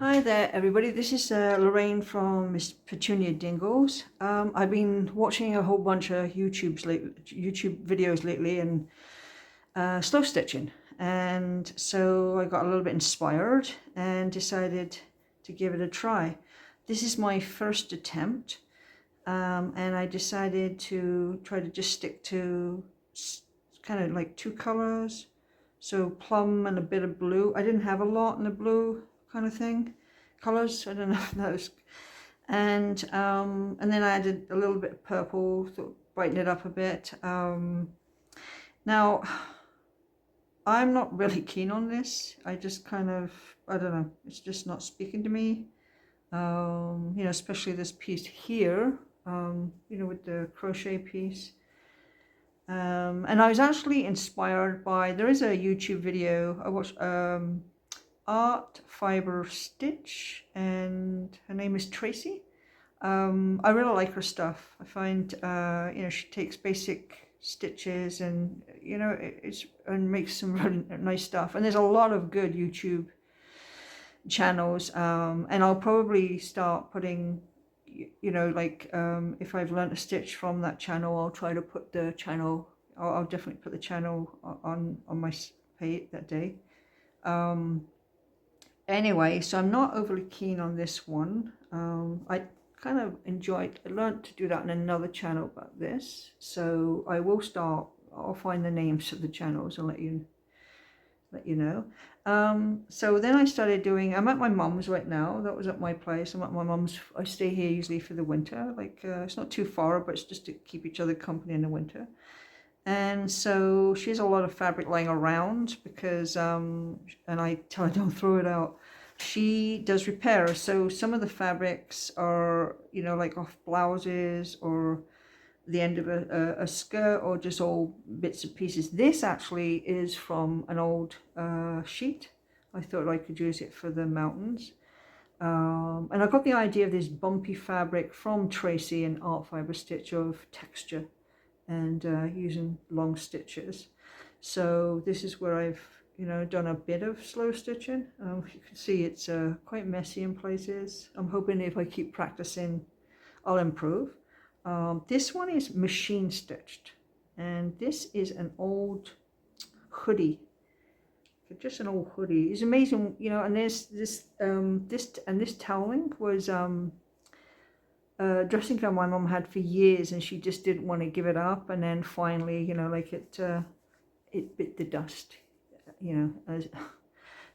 Hi there everybody, this is Lorraine from Miss Petunia Dingles. I've been watching a whole bunch of YouTube videos lately and slow stitching, and so I got a little bit inspired and decided to give it a try. This is my first attempt, and I decided to try to just stick to kind of like two colors, so plum and a bit of blue. I didn't have a lot in the blue kind of thing, colors. I don't know if those, and then I added a little bit of purple to brighten it up a bit. Now I'm not really keen on this. I just kind of, I don't know, it's just not speaking to me. You know, especially this piece here, you know, with the crochet piece. And I was actually inspired by, there is a YouTube video I watched, Art Fibre Stitch, and her name is Tracy. I really like her stuff. I find, you know, she takes basic stitches and, you know, and makes some really nice stuff. And there's a lot of good YouTube channels, and I'll probably start putting, you know, like if I've learned a stitch from that channel, I'll try to put the channel, I'll definitely put the channel on my page that day. Anyway, so I'm not overly keen on this one. I kind of I learned to do that on another channel about this, so I will start, I'll find the names of the channels and let you know. So then I started doing, I'm at my mum's right now. That was at my place. I'm at my mum's. I stay here usually for the winter, like it's not too far, but it's just to keep each other company in the winter. And so she has a lot of fabric lying around because and I tell her don't throw it out. She does repair, so some of the fabrics are, you know, like off blouses or the end of a skirt, or just all bits and pieces. This actually is from an old sheet. I thought I could use it for the mountains. And I got the idea of this bumpy fabric from Tracy and Art Fibre Stitch of texture and using long stitches. So this is where I've, you know, done a bit of slow stitching. You can see it's quite messy in places. I'm hoping if I keep practicing, I'll improve. This one is machine stitched, and this is an old hoodie, just an old hoodie. It's amazing, you know. And this toweling was dressing gown my mom had for years, and she just didn't want to give it up. And then finally, you know, like it bit the dust, you know,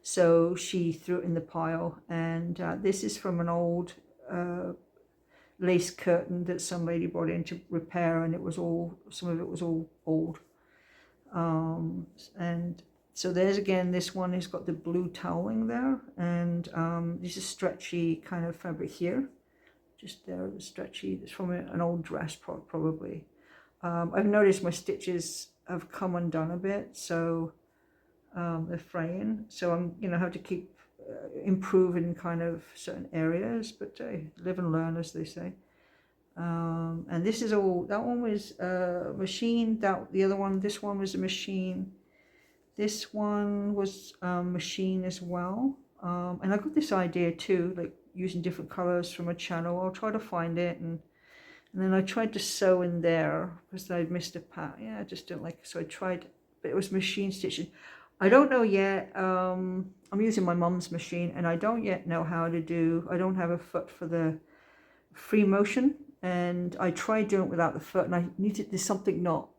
so she threw it in the pile. And this is from an old lace curtain that some lady brought in to repair, and it was all, some of it was all old. And so there's, again, this one has got the blue toweling there, and this is stretchy kind of fabric here, just there, the stretchy. It's from an old dress probably. I've noticed my stitches have come undone a bit, so they're fraying, so I'm, you know, have to keep improving kind of certain areas, but live and learn, as they say. And this is all, that one was machine, that the other one, this one was a machine, this one was machine as well. And I got this idea too, like using different colors from a channel. I'll try to find it, and then I tried to sew in there because I'd missed a part. Yeah, I just didn't like it, so I tried, but it was machine stitching. I don't know yet. I'm using my mum's machine, and I don't yet know how to do, I don't have a foot for the free motion, and I tried doing it without the foot, and I needed, there's something not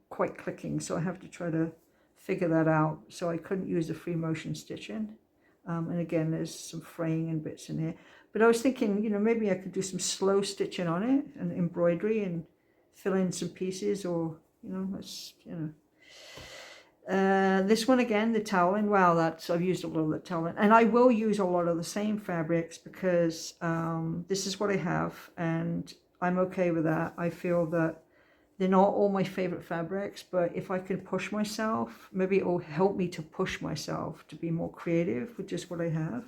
quite clicking, so I have to try to figure that out. So I couldn't use the free motion stitching. And again, there's some fraying and bits in here. But I was thinking, you know, maybe I could do some slow stitching on it and embroidery and fill in some pieces, or, you know, that's, you know. This one again, the toweling, wow, that's, I've used a lot of the toweling, and I will use a lot of the same fabrics because this is what I have, and I'm okay with that. I feel that they're not all my favorite fabrics, but if I can push myself, maybe it will help me to push myself to be more creative with just what I have.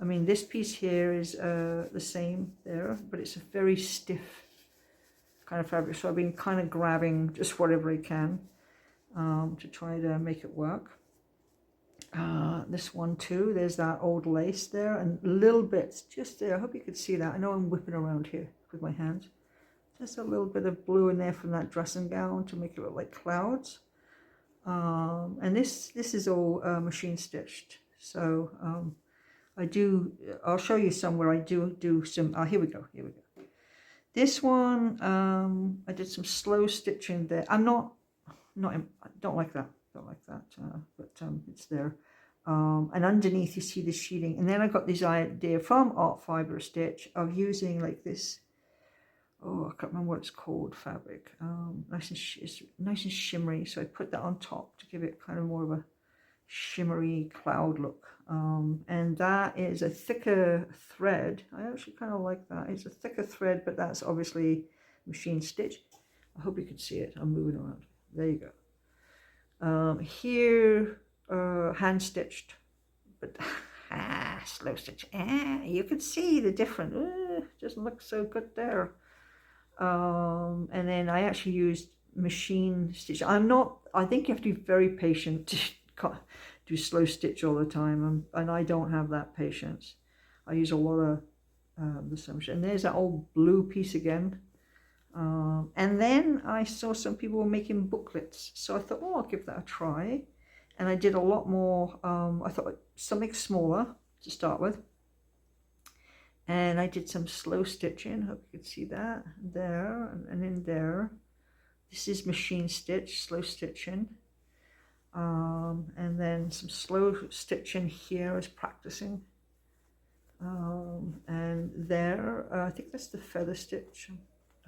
I mean, this piece here is the same there, but it's a very stiff kind of fabric, so I've been kind of grabbing just whatever I can to try to make it work. this one too. There's that old lace there and little bits just there. I hope you could see that. I know I'm whipping around here with my hands. Just a little bit of blue in there from that dressing gown to make it look like clouds. And this is all machine stitched. So I'll show you some where I do some, here we go. This one, I did some slow stitching there. I don't like that, but it's there. And underneath you see the sheeting. And then I got this idea from Fibre Stitch of using like this, oh, I can't remember what it's called, fabric. It's nice and shimmery. So I put that on top to give it kind of more of a shimmery cloud look. And that is a thicker thread. I actually kind of like that. It's a thicker thread, but that's obviously machine stitch. I hope you can see it. I'm moving around. There you go. Here, hand stitched, but slow stitch. You can see the difference. Doesn't look so good there. And then I actually used machine stitch. I think you have to be very patient to do slow stitch all the time, and I don't have that patience. I use a lot of the sewing. And there's that old blue piece again. And then I saw some people were making booklets, so I thought, oh, I'll give that a try. And I did a lot more. I thought something smaller to start with. And I did some slow stitching. Hope you can see that there and in there. This is machine stitch, slow stitching. And then some slow stitching here as practicing. And there, I think that's the feather stitch.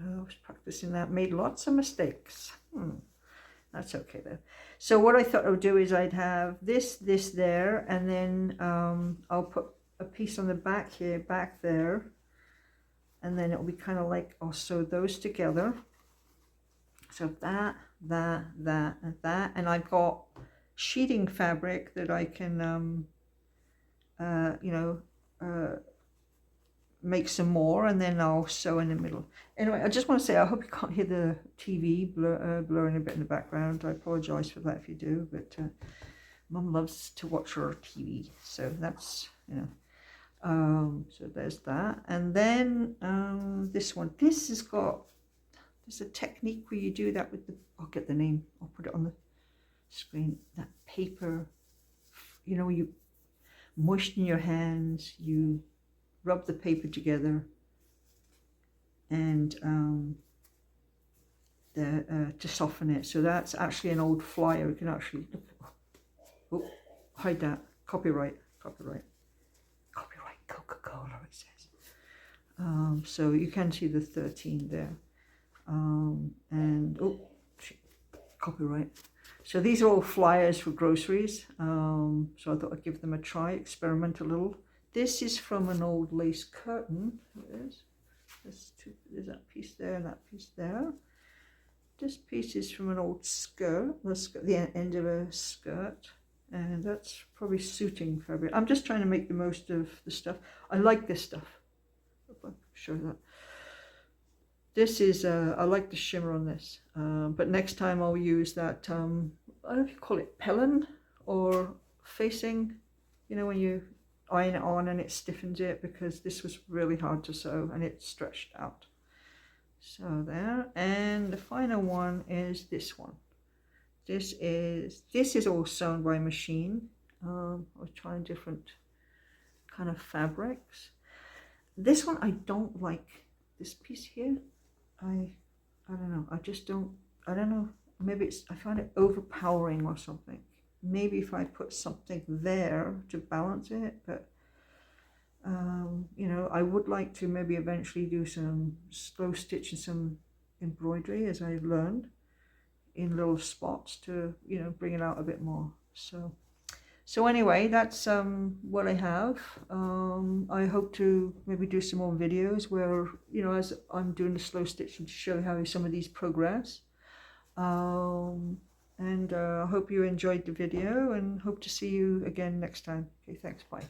I was practicing that, made lots of mistakes. That's okay though. So what I thought I would do is I'd have this there, and then I'll put a piece on the back here, back there, and then it'll be kind of like I'll sew those together. So that, and that, and I've got sheeting fabric that I can, make some more, and then I'll sew in the middle. Anyway, I just want to say I hope you can't hear the TV blurring a bit in the background. I apologize for that if you do, but Mum loves to watch her TV, so that's, so there's that. And then this one, there's a technique where you do that with I'll get the name, I'll put it on the screen, that paper, you moisten your hands, you rub the paper together, and to soften it. So that's actually an old flyer. You can actually hide that. Copyright Coca-Cola, it says. So you can see the 13 there, and copyright. So these are all flyers for groceries. So I thought I'd give them a try, experiment a little. This is from an old lace curtain. There it is. There's that piece there and that piece there. This piece is from an old skirt, the end of a skirt, and that's probably suiting fabric. I'm just trying to make the most of the stuff. I like this stuff. I'll show that. This is, I like the shimmer on this, but next time I'll use that, I don't know if you call it pellin or facing, when you iron it on and it stiffens it, because this was really hard to sew and it stretched out. So there, and the final one is this one. This is all sewn by machine. I was trying different kind of fabrics. This one I don't like. This piece here, I don't know. I don't know. Maybe I find it overpowering or something. Maybe if I put something there to balance it, but I would like to maybe eventually do some slow stitch and some embroidery, as I've learned, in little spots to bring it out a bit more. So anyway, that's what I have. I hope to maybe do some more videos where as I'm doing the slow stitching to show how some of these progress. And I hope you enjoyed the video, and hope to see you again next time. Okay, thanks, bye.